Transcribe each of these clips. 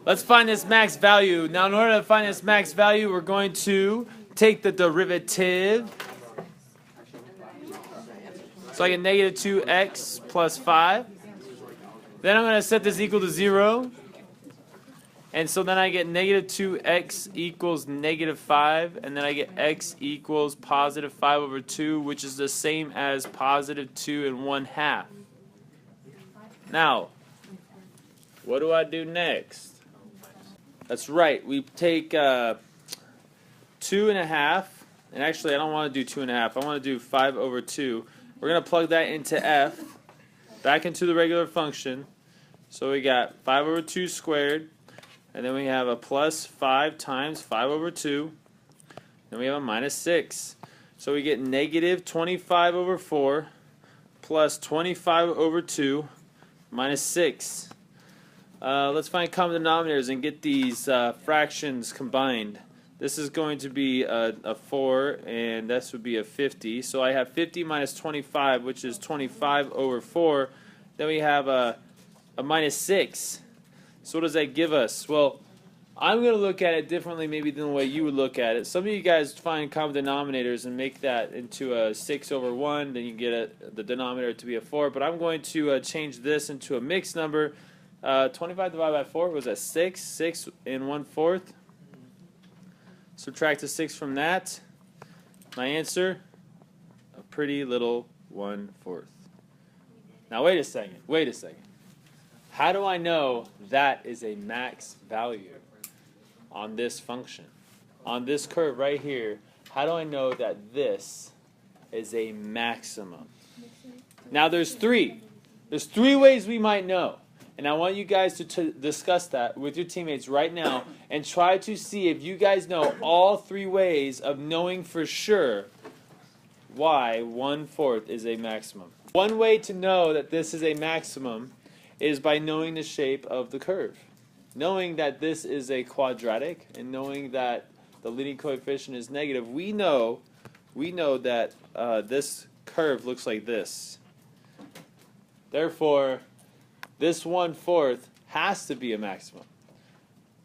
Let's find this max value. Now, in order to find this max value, we're going to take the derivative. So I get negative 2x plus 5. Then I'm going to set this equal to 0. And so then I get negative 2x equals negative 5. And then I get x equals positive 5 over 2, which is the same as positive 2 and 1/2. Now, what do I do next? That's right. We take 2 1/2. And actually, I don't want to do 2 1/2. I want to do 5 over 2. We're going to plug that into f, back into the regular function. So we got 5 over 2 squared, and then we have a plus 5 times 5 over 2. Then we have a minus 6. So we get negative 25 over 4 plus 25 over 2 minus 6. Let's find common denominators and get these fractions combined. This is going to be a 4, and this would be a 50. So I have 50 minus 25, which is 25 over 4. Then we have a minus 6. So what does that give us? Well, I'm going to look at it differently maybe than the way you would look at it. Some of you guys find common denominators and make that into a 6 over 1. Then you get the denominator to be a 4. But I'm going to change this into a mixed number. 25 divided by 4 was a 6. 6 and 1/4. Subtract a 6 from that. My answer, a pretty little 1/4. Now wait a second. Wait a second. How do I know that is a max value on this function? On this curve right here, how do I know that this is a maximum? Now there's three. There's 3 ways we might know. And I want you guys to discuss that with your teammates right now and try to see if you guys know all 3 ways of knowing for sure why 1/4 is a maximum. One way to know that this is a maximum is by knowing the shape of the curve. Knowing that this is a quadratic and knowing that the leading coefficient is negative, we know that this curve looks like this. Therefore, this 1/4 has to be a maximum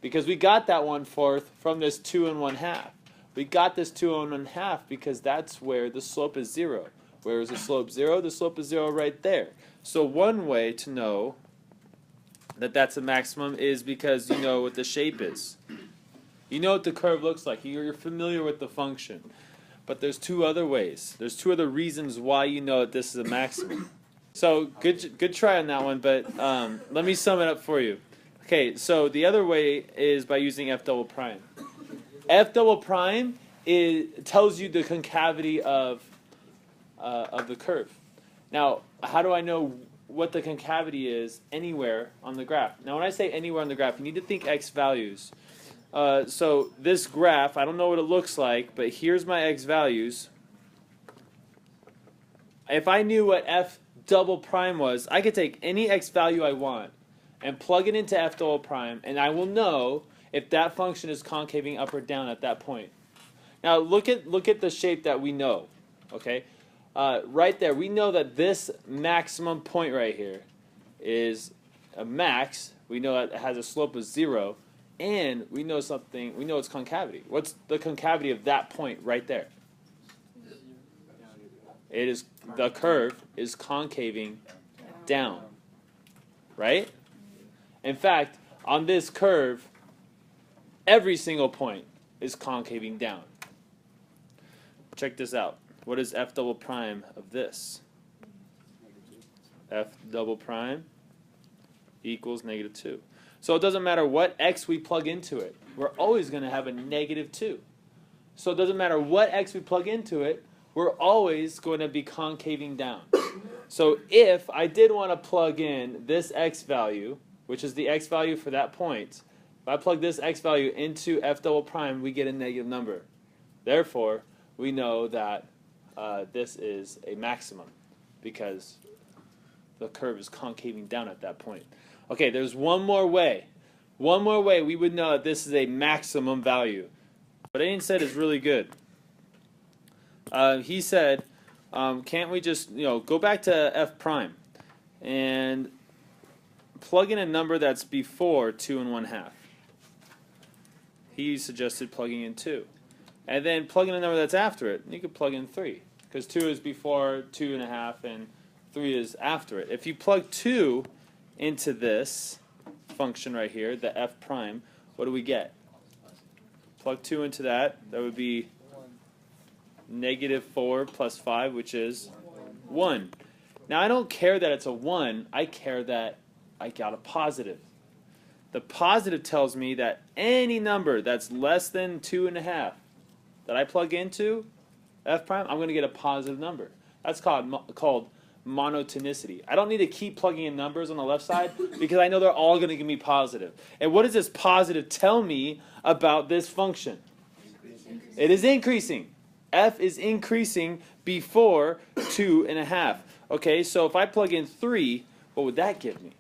because we got that 1/4 from this 2 and 1/2. We got this 2 and 1/2 because that's where the slope is 0. Where is the slope 0? The slope is 0 right there. So one way to know that that's a maximum is because you know what the shape is. You know what the curve looks like. You're familiar with the function. But there's 2 other ways. There's 2 other reasons why you know that this is a maximum. So good try on that one, but let me sum it up for you. Okay, so the other way is by using f double prime. F double prime tells you the concavity of the curve. Now, how do I know what the concavity is anywhere on the graph? Now, when I say anywhere on the graph, you need to think x values. So this graph, I don't know what it looks like, but here's my x values. If I knew what f double prime was, I could take any x value I want and plug it into f double prime, and I will know if that function is concaving up or down at that point. Now look at the shape that we know. Okay, right there, we know that this maximum point right here is a max. We know that it has a slope of 0, and we know something. We know its concavity. What's the concavity of that point right there? It is the curve is concaving down, right? In fact, on this curve, every single point is concaving down. Check this out. What is f double prime of this? F double prime equals -2. So it doesn't matter what x we plug into it. We're always going to have a -2. So it doesn't matter what x we plug into it. We're always going to be concaving down. So if I did want to plug in this x value, which is the x value for that point, if I plug this x value into f double prime, we get a negative number. Therefore, we know that this is a maximum because the curve is concaving down at that point. Okay, there's one more way. One more way we would know that this is a maximum value. What Aiden said is really good. He said, can't we just go back to f prime and plug in a number that's before 2 1/2. He suggested plugging in 2. And then plug in a number that's after it. You could plug in 3. Because 2 is before 2 1/2 and 3 is after it. If you plug 2 into this function right here, the f prime, what do we get? Plug 2 into that. That would be -4 plus 5, which is 1. Now, I don't care that it's a 1. I care that I got a positive. The positive tells me that any number that's less than 2 1/2 that I plug into f prime, I'm going to get a positive number. That's called monotonicity. I don't need to keep plugging in numbers on the left side because I know they're all going to give me positive. And what does this positive tell me about this function? It is increasing. F is increasing before 2 1/2. Okay, so if I plug in 3, what would that give me?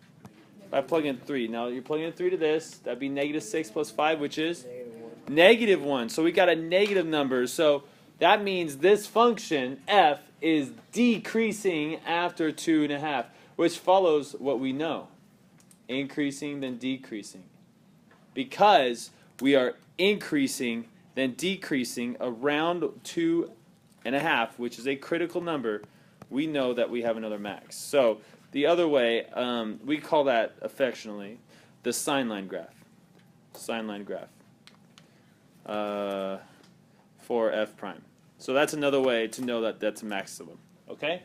If I plug in 3, now you're plugging in 3 to this, that'd be -6 plus 5, which is -1. So we got a negative number. So that means this function, f, is decreasing after 2 1/2, which follows what we know. Increasing, then decreasing. Because we are increasing, then decreasing around 2 1/2, which is a critical number, we know that we have another max. So the other way, we call that affectionately the sine line graph. Sine line graph for f prime. So that's another way to know that that's a maximum. Okay?